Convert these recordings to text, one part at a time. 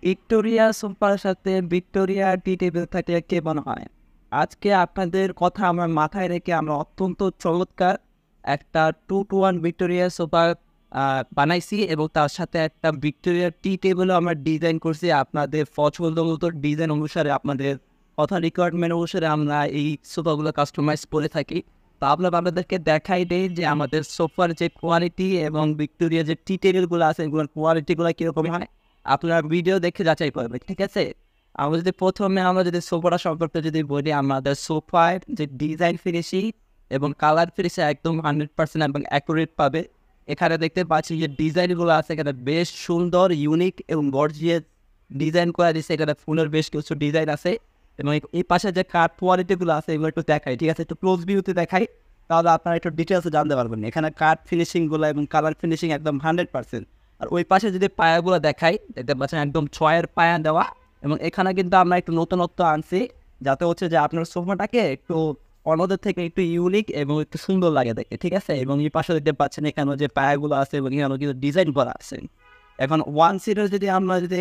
Victoria সোফার সাথে Victoria টি table থাকলে কেমন হয়? আজকে আপনাদের কথা আমার মাথায় রেখে আমরা অত্যন্ত চমৎকার একটা 2-to-1 ভিক্টোরিয়া সোফা বানাইছি এবং তার সাথে একটা ভিক্টোরিয়া টি টেবিলও আমরা ডিজাইন করছি। আপনাদের পছন্দ মতো ডিজাইন অনুসারে আপনাদের কথা রিকোয়ারমেন্ট অনুসারে আমরা এই সোফাগুলো কাস্টমাইজ করে থাকি। তো আপনাদেরকে দেখাই দেই যে আমাদের সোফার যে কোয়ালিটি এবং ভিক্টোরিয়া যে টি টেবিলগুলো আছে এগুলোর কোয়ালিটিগুলো কীরকম হয় আপনারা ভিডিও দেখে যাচাই করবেন, ঠিক আছে? আমরা যদি সোফাটা সম্পর্কে যদি বলি, আমাদের সোফার যে ডিজাইন ফিনিশিং এবং কালার ফিনিশিং একদম 100% এবং অ্যাকুরেট পাবে। এখানে দেখতে পাচ্ছি যে ডিজাইনগুলো আছে এখানে বেশ সুন্দর, ইউনিক এবং গর্জিয়াস ডিজাইন করা দিচ্ছে। এখানে ফুলের বেশ কিছু ডিজাইন আছে এবং এই পাশে যে কাঠ কোয়ালিটিগুলো আছে এগুলো একটু দেখাই, ঠিক আছে? একটু ক্লোজ ভিউতে দেখাই, তাহলে আপনারা একটু ডিটেলসে জানতে পারবেন। এখানে কাঠ ফিনিশিংগুলো এবং কালার ফিনিশিং একদম 100%। আর ওই পাশে যদি পায়াগুলো দেখাই, দেখতে পাচ্ছেন একদম ছয়ের পায়া দেওয়া এবং এখানে কিন্তু আমরা একটু নতুনত্ব আনছি যাতে হচ্ছে যে আপনার সোফাটাকে একটু অন্যদের থেকে একটু ইউনিক এবং একটু সুন্দর লাগে দেখে, ঠিক আছে? এবং এই পাশে দেখতে পাচ্ছেন এখানে যে পায়াগুলো আছে এবং এখানে কিন্তু ডিজাইন করা আছে। এখন ওয়ান সিটের যদি আমরা যদি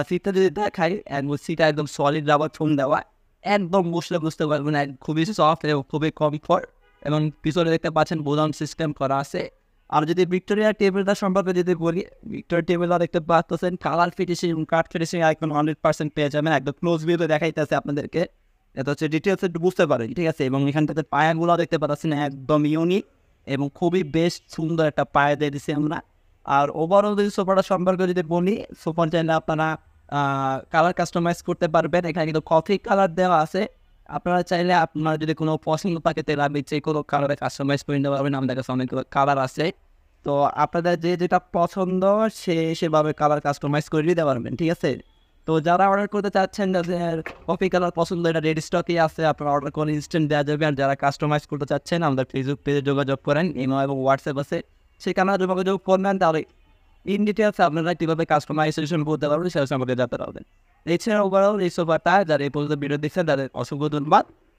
সিটটা যদি দেখাই, এবং সিটটা একদম সলিড রাবার ফোম দেওয়া, একদম বসলে বুঝতে পারবেন খুবই সফট এবং খুবই কমফর্ট এবং পিছনে দেখতে পাচ্ছেন বোতাম সিস্টেম করা আছে। আর যদি ভিক্টোরিয়া টেবিলটা সম্পর্কে যদি বলি, ভিক্টোরিয়া টেবিলটা দেখতে পাচ্ছেন কালার ফিনিশিং, কাঠ ফিনিশিং একদম 100% পেয়ে যাবেন। একদম ক্লোজ ভিউতে দেখাইতেছে আপনাদেরকে, এটা হচ্ছে ডিটেলস একটু বুঝতে পারেন, ঠিক আছে? এবং এখান থেকে পায়াগুলো দেখতে পাচ্ছেন একদম ইউনিক এবং খুবই বেশ সুন্দর একটা পায়া দিয়ে দিচ্ছি আমরা। আর ওভারঅল যদি সোফাটা সম্পর্কে যদি বলি, সোফার চাইলে আপনারা কালার কাস্টমাইজ করতে পারবেন। এখানে কিন্তু কফি কালার দেওয়া আছে। আপনারা চাইলে আপনার যদি কোনো পছন্দ থাকে তাহলে আপনি যে কোনো কালারে কাস্টমাইজ করে নিতে পারবেন। আমাদের কাছে অনেকগুলো কালার আছে। তো আপনাদের যে যেটা পছন্দ সেভাবে কালার কাস্টমাইজ করে নিতে পারবেন, ঠিক আছে? তো যারা অর্ডার করতে চাচ্ছেন, যাদের কফি কালার পছন্দ, এটা রেড স্টকই আছে, আপনারা অর্ডার করে ইনস্ট্যান্ট দেওয়া যাবে। আর যারা কাস্টমাইজ করতে চাচ্ছেন, আমাদের ফেসবুক পেজে যোগাযোগ করেন, ইমো এবং হোয়াটসঅ্যাপ আছে, সেখানে যোগাযোগ করবেন। তাহলে ইন ডিটেলস আপনারা কীভাবে কাস্টমাইজেশন করতে পারবেন সেটা সম্পর্কে জানতে পারবেন। এছাড়া ওভারঅল এই সোফাটা যারা এই পর্যন্ত ভিডিও দেখছেন তাদের অসংখ্য ধন্যবাদ।